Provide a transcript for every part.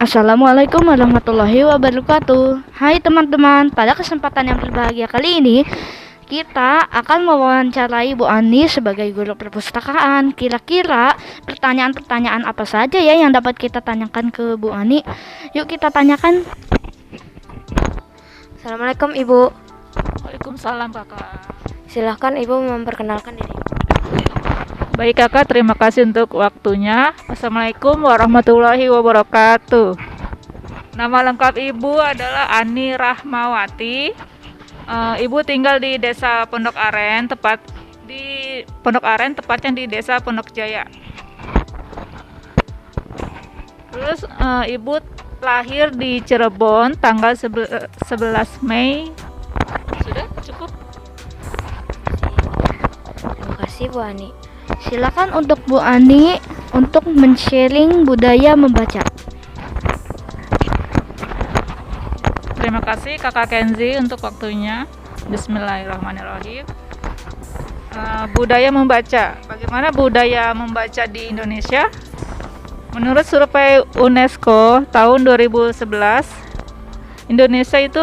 Assalamualaikum warahmatullahi wabarakatuh. Hai teman-teman, pada kesempatan yang berbahagia kali ini kita akan mewawancarai Bu Ani sebagai guru perpustakaan. Kira-kira pertanyaan-pertanyaan apa saja ya yang dapat kita tanyakan ke Bu Ani? Yuk kita tanyakan. Assalamualaikum Ibu. Waalaikumsalam kakak. Silahkan Ibu memperkenalkan diri. Baik kakak, terima kasih untuk waktunya. Assalamualaikum warahmatullahi wabarakatuh. Nama lengkap ibu adalah Ani Rahmawati. Ibu tinggal di Desa Pondok Aren, tepatnya di Desa Pondok Jaya. Terus ibu lahir di Cirebon tanggal 11 Mei. Sudah cukup. Terima kasih Bu Ani. Silakan untuk Bu Ani untuk men-sharing budaya membaca. Terima kasih kakak Kenzi untuk waktunya. Bismillahirrahmanirrahim. Budaya membaca. Bagaimana budaya membaca di Indonesia? Menurut survei UNESCO tahun 2011, Indonesia itu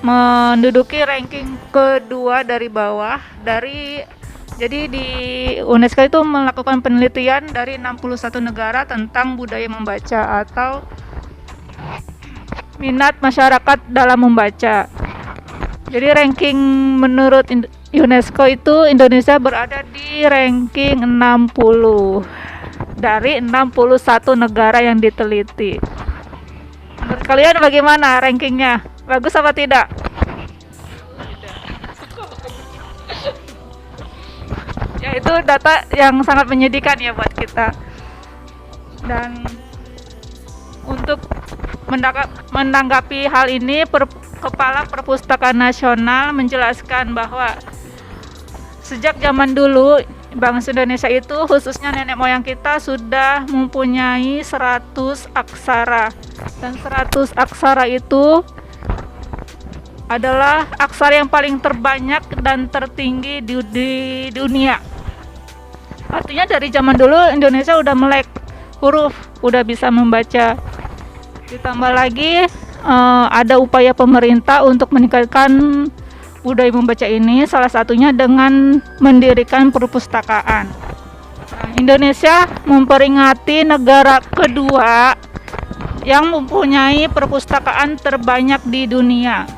menduduki ranking kedua dari bawah. Jadi di UNESCO itu melakukan penelitian dari 61 negara tentang budaya membaca atau minat masyarakat dalam membaca. Jadi ranking menurut UNESCO itu Indonesia berada di ranking 60 dari 61 negara yang diteliti. Menurut kalian bagaimana rankingnya? Bagus apa tidak? Ya, itu data yang sangat menyedihkan ya buat kita. Dan untuk menanggapi hal ini, Kepala Perpustakaan Nasional menjelaskan bahwa sejak zaman dulu bangsa Indonesia itu, khususnya nenek moyang kita, sudah mempunyai 100 aksara. Dan 100 aksara itu adalah aksara yang paling terbanyak dan tertinggi di dunia. Artinya dari zaman dulu Indonesia udah melek huruf, udah bisa membaca. Ditambah lagi ada upaya pemerintah untuk meningkatkan budaya membaca ini, salah satunya dengan mendirikan perpustakaan. Indonesia memperingati negara kedua yang mempunyai perpustakaan terbanyak di dunia.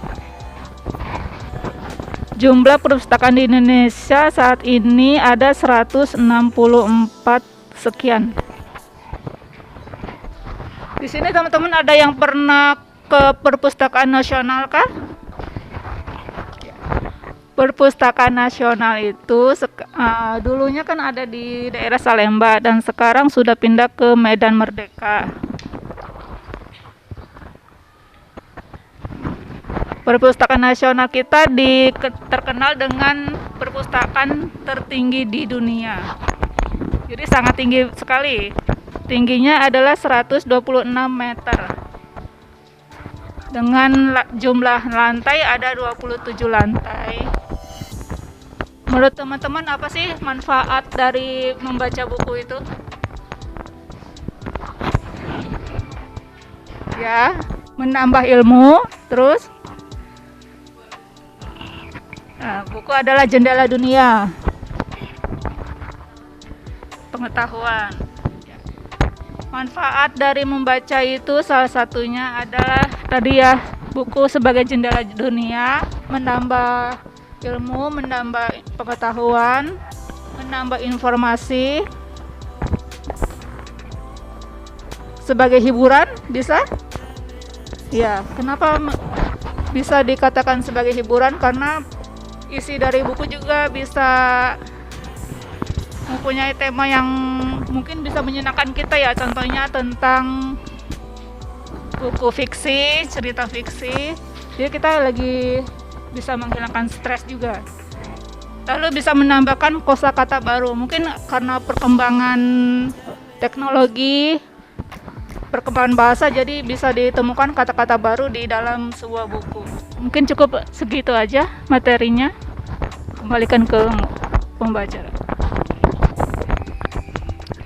Jumlah perpustakaan di Indonesia saat ini ada 164 sekian. Di sini teman-teman ada yang pernah ke Perpustakaan Nasional kah? Perpustakaan Nasional itu dulunya kan ada di daerah Salemba dan sekarang sudah pindah ke Medan Merdeka. Perpustakaan Nasional kita terkenal dengan perpustakaan tertinggi di dunia. Jadi sangat tinggi sekali. Tingginya adalah 126 meter. Dengan jumlah lantai ada 27 lantai. Menurut teman-teman apa sih manfaat dari membaca buku itu? Ya, menambah ilmu, terus buku adalah jendela dunia, pengetahuan. Manfaat dari membaca itu salah satunya adalah tadi ya, buku sebagai jendela dunia, menambah ilmu, menambah pengetahuan, menambah informasi. Sebagai hiburan bisa? Ya, kenapa bisa dikatakan sebagai hiburan? Karena isi dari buku juga bisa mempunyai tema yang mungkin bisa menyenangkan kita ya. Contohnya tentang buku fiksi, cerita fiksi. Jadi kita lagi bisa menghilangkan stres juga. Lalu bisa menambahkan kosakata baru. Mungkin karena perkembangan teknologi, perkembangan bahasa, jadi bisa ditemukan kata-kata baru di dalam sebuah buku. Mungkin cukup segitu aja materinya. Kembalikan ke pembaca.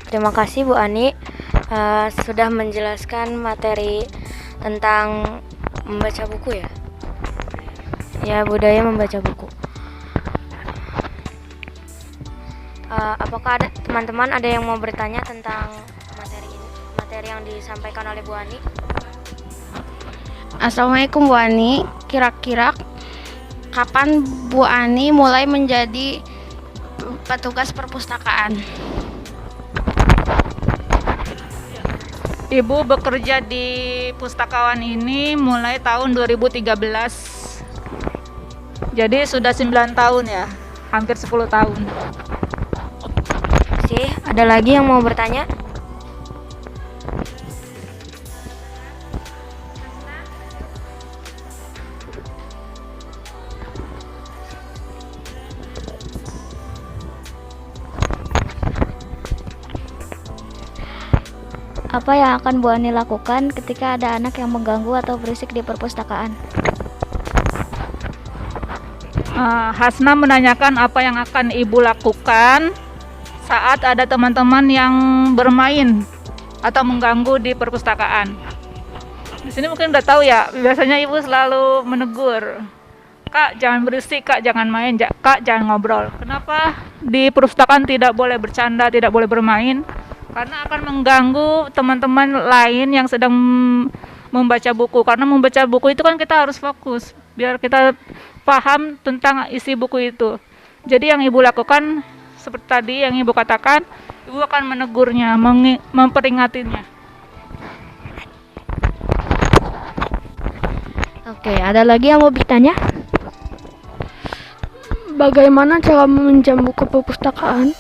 Terima kasih Bu Ani. Sudah menjelaskan materi tentang membaca buku ya? Ya, budaya membaca buku. Apakah ada teman-teman ada yang mau bertanya tentang materi yang disampaikan oleh Bu Ani? Assalamualaikum Bu Ani, kira-kira kapan Bu Ani mulai menjadi petugas perpustakaan? Ibu bekerja di pustakawan ini mulai tahun 2013. Jadi sudah 9 tahun ya, hampir 10 tahun. Masih ada lagi yang mau bertanya? Apa yang akan Bu Ani lakukan ketika ada anak yang mengganggu atau berisik di perpustakaan? Hasna menanyakan apa yang akan Ibu lakukan saat ada teman-teman yang bermain atau mengganggu di perpustakaan. Di sini mungkin udah tahu ya, biasanya Ibu selalu menegur, "Kak, jangan berisik, Kak, jangan main, Kak, jangan ngobrol." Kenapa di perpustakaan tidak boleh bercanda, tidak boleh bermain? Karena akan mengganggu teman-teman lain yang sedang membaca buku. Karena membaca buku itu kan kita harus fokus, biar kita paham tentang isi buku itu. Jadi yang Ibu lakukan seperti tadi yang Ibu katakan, Ibu akan menegurnya, memperingatinya. Oke, ada lagi yang mau bertanya? Bagaimana cara meminjam buku perpustakaan?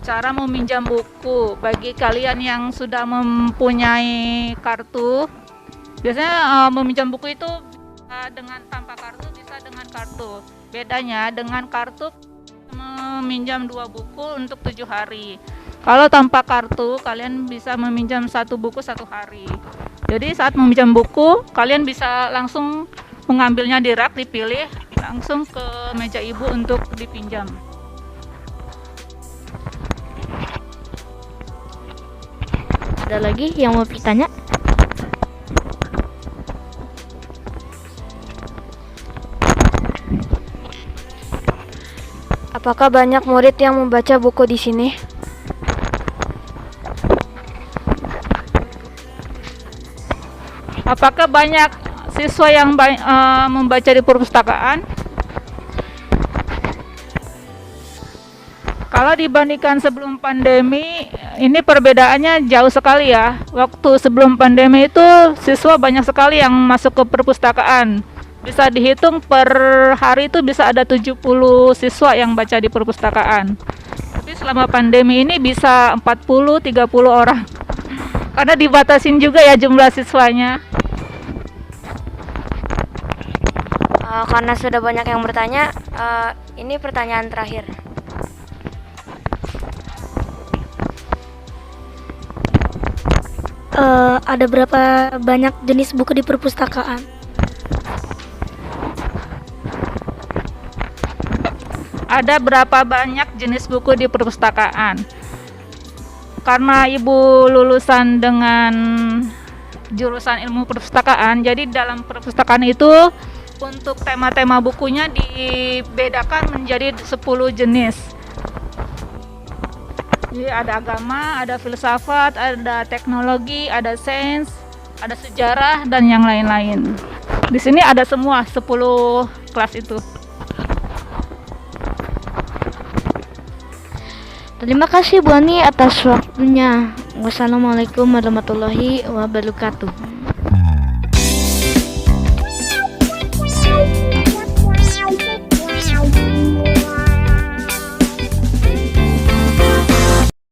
Cara meminjam buku bagi kalian yang sudah mempunyai kartu, biasanya meminjam buku itu dengan tanpa kartu, bisa dengan kartu. Bedanya dengan kartu meminjam 2 buku untuk 7 hari. Kalau tanpa kartu kalian bisa meminjam 1 buku 1 hari. Jadi saat meminjam buku kalian bisa langsung mengambilnya di rak, dipilih langsung ke meja Ibu untuk dipinjam. Ada lagi yang mau bertanya? Apakah banyak murid yang membaca buku di sini? Apakah banyak siswa yang membaca di perpustakaan? Kalau dibandingkan sebelum pandemi, ini perbedaannya jauh sekali ya. Waktu sebelum pandemi itu siswa banyak sekali yang masuk ke perpustakaan. Bisa dihitung per hari itu bisa ada 70 siswa yang baca di perpustakaan. Tapi selama pandemi ini bisa 40-30 orang. Karena dibatasin juga ya jumlah siswanya. Karena sudah banyak yang bertanya, ini pertanyaan terakhir. Ada berapa banyak jenis buku di perpustakaan? Ada berapa banyak jenis buku di perpustakaan? Karena Ibu lulusan dengan jurusan ilmu perpustakaan, jadi dalam perpustakaan itu untuk tema-tema bukunya dibedakan menjadi 10 jenis. Jadi ada agama, ada filsafat, ada teknologi, ada sains, ada sejarah, dan yang lain-lain. Di sini ada semua 10 kelas itu. Terima kasih Bu Ani atas waktunya. Wassalamualaikum warahmatullahi wabarakatuh.